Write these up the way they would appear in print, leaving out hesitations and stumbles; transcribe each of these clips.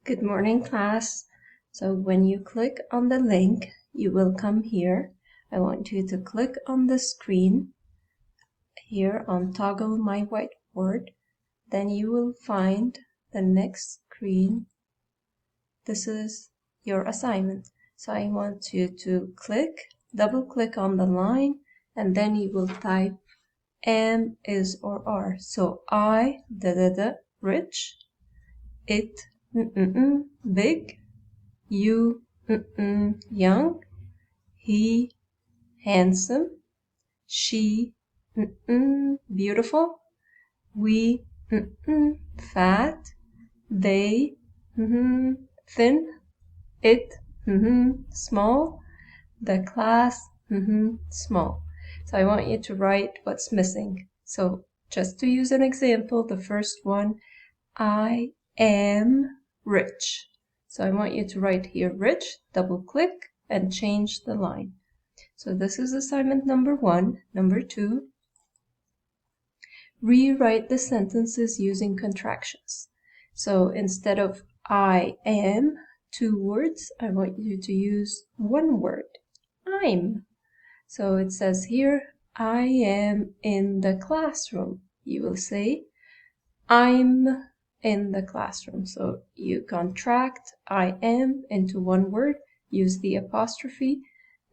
Good morning, class. So when you click on the link, you will come here. I want you to click on the screen here on Toggle My Whiteboard. Then you will find the next screen. This is your assignment. So I want you to double click on the line, and then you will type am, is, or are. So I, rich, it, big, you, young, he, handsome, she, beautiful, we, fat, they, thin, it, small, the class, small. So I want you to write what's missing. So just to use an example, the first one, I am rich. So I want you to write here rich, double click, and change the line. So this is assignment number 1. Number 2, rewrite the sentences using contractions. So instead of I am, 2 words, I want you to use 1 word, I'm. So it says here, I am in the classroom. You will say, I'm in the classroom. So you contract I am into 1 word, use the apostrophe,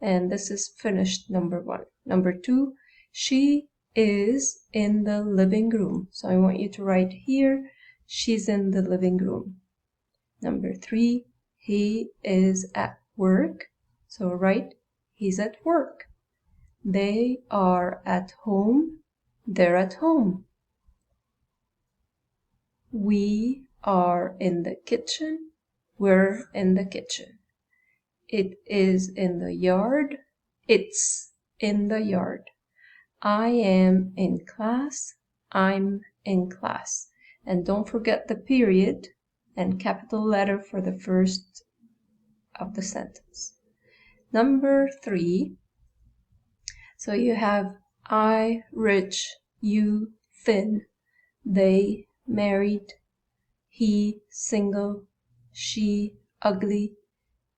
and this is finished number 1. Number 2, she is in the living room. So I want you to write here, she's in the living room. Number 3, he is at work. So write, he's at work. They are at home. They're at home. We are in the kitchen. We're in the kitchen. It is in the yard. It's in the yard. I am in class. I'm in class. And don't forget the period and capital letter for the first of the sentence. Number 3. So you have I, rich, you, thin, they, married, he, single, she, ugly,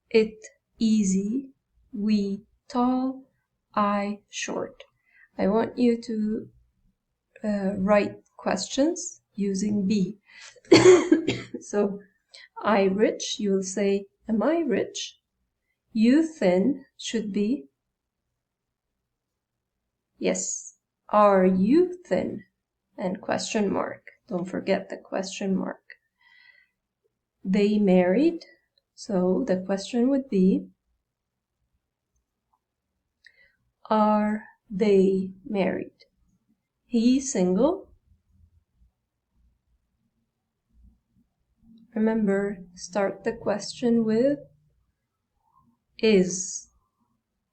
it, easy, we, tall, I, short. I want you to write questions using be. So, I rich, you'll say, am I rich? You thin should be, yes. Are you thin? And question mark. Don't forget the question mark. They married. So the question would be, are they married? He single. Remember, start the question with is.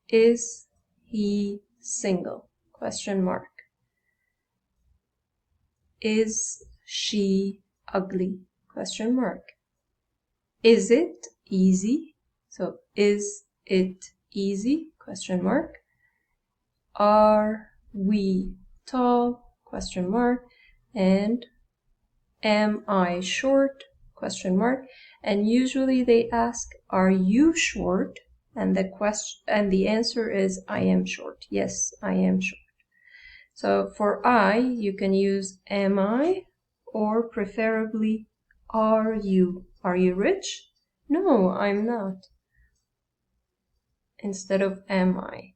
Is he single? Question mark. Is she ugly? Question mark. Is it easy? So is it easy? Question mark. Are we tall? Question mark. And am I short? Question mark. And usually they ask, are you short? And the answer is, I am short. Yes, I am short. So for I, you can use am I, or preferably are you. Are you rich? No, I'm not. Instead of am I.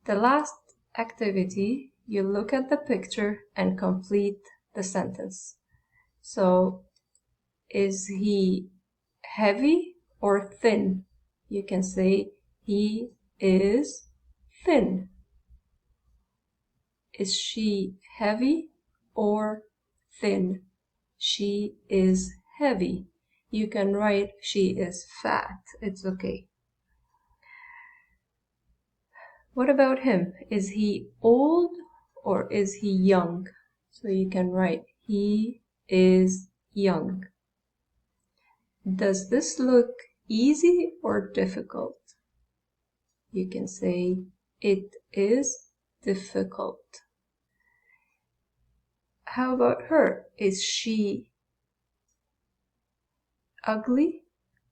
The last activity, you look at the picture and complete the sentence. So, is he heavy or thin? You can say he is thin. Is she heavy or thin? She is heavy. You can write she is fat. It's okay. What about him? Is he old or is he young? So you can write he is young. Does this look easy or difficult? You can say it is difficult. How about her? Is she ugly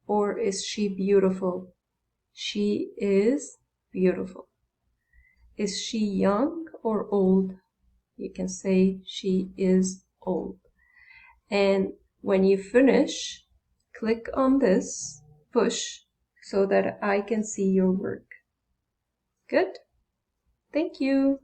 or is she beautiful? She is beautiful. Is she young or old? You can say she is old. And when you finish, click on this push so that I can see your work. Good? Thank you.